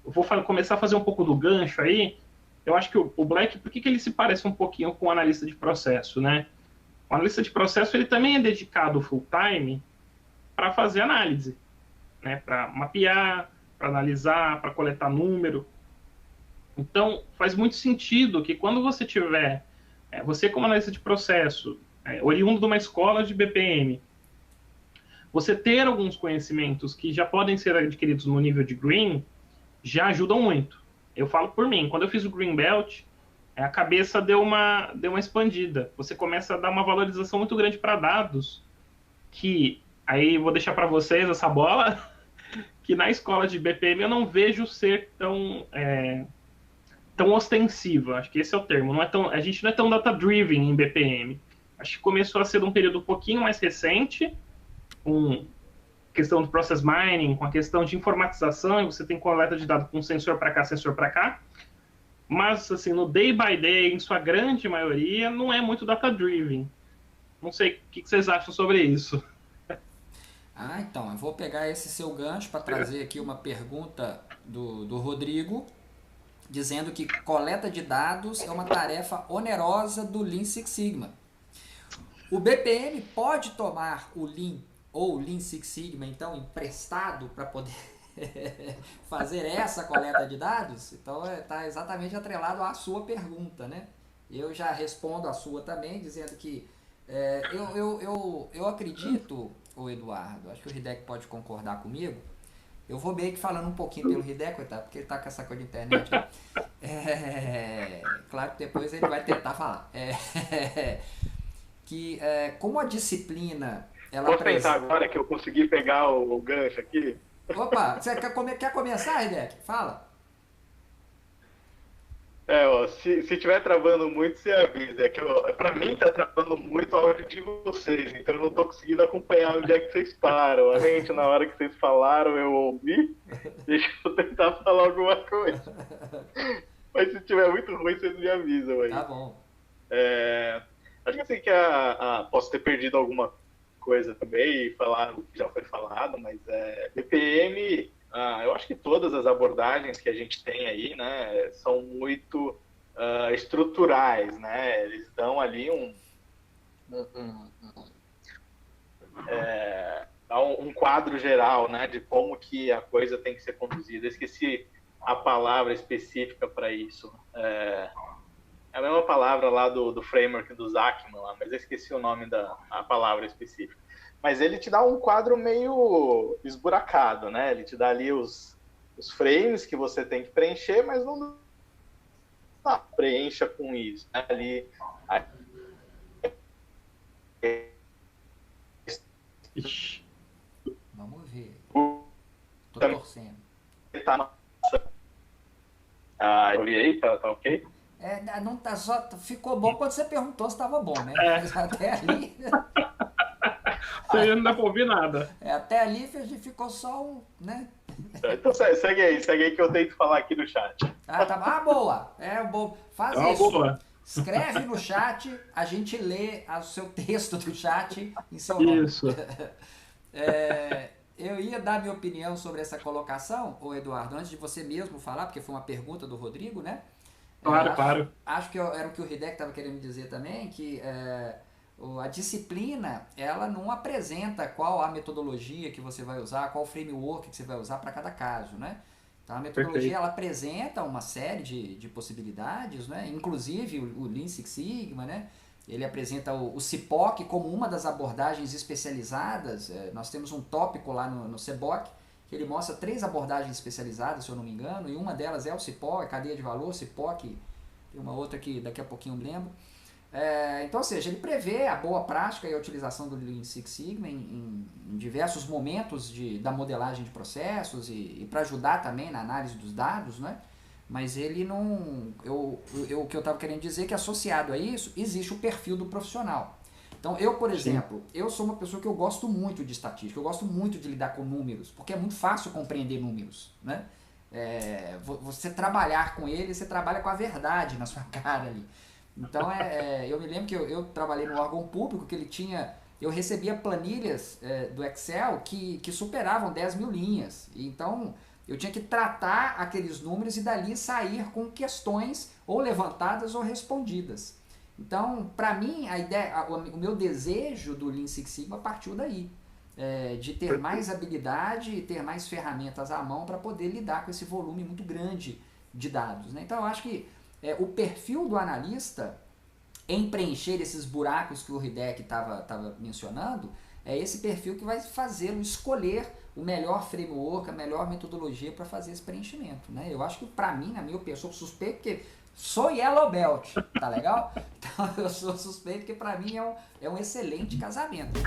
eu vou começar a fazer um pouco do gancho aí. Eu acho que o Black, por que ele se parece um pouquinho com o analista de processo, né? O analista de processo ele também é dedicado full time para fazer análise, né? Para mapear, para analisar, para coletar número. Então, faz muito sentido que quando você tiver, você como analista de processo, oriundo de uma escola de BPM, você ter alguns conhecimentos que já podem ser adquiridos no nível de Green, já ajudam muito. Eu falo por mim, quando eu fiz o Green Belt, a cabeça deu uma expandida. Você começa a dar uma valorização muito grande para dados, que aí vou deixar para vocês essa bola, que na escola de BPM eu não vejo ser tão ostensiva. Acho que esse é o termo. Não é tão, a gente não é tão data-driven em BPM. Acho que começou a ser um período um pouquinho mais recente, com questão do process mining, com a questão de informatização, e você tem coleta de dados com sensor para cá, sensor para cá. Mas, assim, no day by day, em sua grande maioria, não é muito data-driven. Não sei o que vocês acham sobre isso. Ah, então, eu vou pegar esse seu gancho para trazer aqui uma pergunta do Rodrigo, dizendo que coleta de dados é uma tarefa onerosa do Lean Six Sigma. O BPM pode tomar o Lean ou o Lean Six Sigma, então, emprestado para poder fazer essa coleta de dados? Então, está exatamente atrelado à sua pergunta, né? Eu já respondo a sua também, dizendo que eu acredito, o Eduardo, acho que o Hideki pode concordar comigo. Eu vou meio que falando um pouquinho pelo Hideki, tá? Porque ele tá com essa coisa de internet aí. Claro que depois ele vai tentar falar. Como a disciplina ela Posso tentar agora que eu consegui pegar o gancho aqui? Opa, você quer começar, Hideki? Fala. Ó, se estiver travando muito, você avisa. É que pra mim tá travando muito o áudio de vocês, então eu não tô conseguindo acompanhar onde é que vocês param. A gente, na hora que vocês falaram, eu ouvi. Deixa eu tentar falar alguma coisa. Mas se estiver muito ruim, vocês me avisam aí. Tá bom. Acho que assim que posso ter perdido alguma coisa também e falar o que já foi falado, mas BPM, eu acho que todas as abordagens que a gente tem aí, né, são muito estruturais, né? Eles dão ali um quadro geral, né, de como que a coisa tem que ser conduzida. Eu esqueci a palavra específica para isso. É a mesma palavra lá do framework do Zachman, lá, mas eu esqueci o nome da palavra específica. Mas ele te dá um quadro meio esburacado, né? Ele te dá ali os frames que você tem que preencher, mas não preencha com isso. Né? Ali, Ixi. Vamos ver. Tô torcendo. Eu vi aí, tá ok? Não tá só. Ficou bom quando você perguntou se estava bom, né? Mas até ali. Você não dá pra ouvir nada. Até ali ficou só um, né? Então segue aí que eu tento falar aqui no chat. Tá. Boa. Bom. Faz isso. Boa. Escreve no chat, a gente lê o seu texto do chat em seu nome. Isso. Eu ia dar minha opinião sobre essa colocação, ô Eduardo, antes de você mesmo falar, porque foi uma pergunta do Rodrigo, né? Claro. Acho que era o que o Hideki estava querendo dizer também, que a disciplina, ela não apresenta qual a metodologia que você vai usar, qual framework que você vai usar para cada caso, né? Então a metodologia ela apresenta uma série de possibilidades, né? Inclusive o Lean Six Sigma, né? Ele apresenta o CIPOC como uma das abordagens especializadas. Nós temos um tópico lá no CBOC que ele mostra 3 abordagens especializadas, se eu não me engano, e uma delas é o CIPOC, cadeia de valor, CIPOC, tem uma outra que daqui a pouquinho eu lembro. Então, ou seja, ele prevê a boa prática e a utilização do Lean Six Sigma em diversos momentos da modelagem de processos e para ajudar também na análise dos dados, né? Mas ele não... o que eu estava querendo dizer é que associado a isso, existe o perfil do profissional. Então, eu, por exemplo, eu sou uma pessoa que eu gosto muito de estatística, eu gosto muito de lidar com números, porque é muito fácil compreender números, né? Você trabalhar com ele, você trabalha com a verdade na sua cara ali. Então, eu me lembro que eu trabalhei no órgão público, que ele tinha... Eu recebia planilhas do Excel que superavam 10 mil linhas. Então, Eu tinha que tratar aqueles números e dali sair com questões ou levantadas ou respondidas. Então, para mim, a ideia, o meu desejo do Lean Six Sigma partiu daí. De ter mais habilidade e ter mais ferramentas à mão para poder lidar com esse volume muito grande de dados, né? Então, eu acho que o perfil do analista em preencher esses buracos que o Hideki estava mencionando, é esse perfil que vai fazê-lo escolher o melhor framework, a melhor metodologia para fazer esse preenchimento, né? Eu acho que, para mim, na minha opinião, eu sou suspeito porque sou Yellow Belt, tá legal? Então, eu sou suspeito porque, para mim, é um excelente casamento.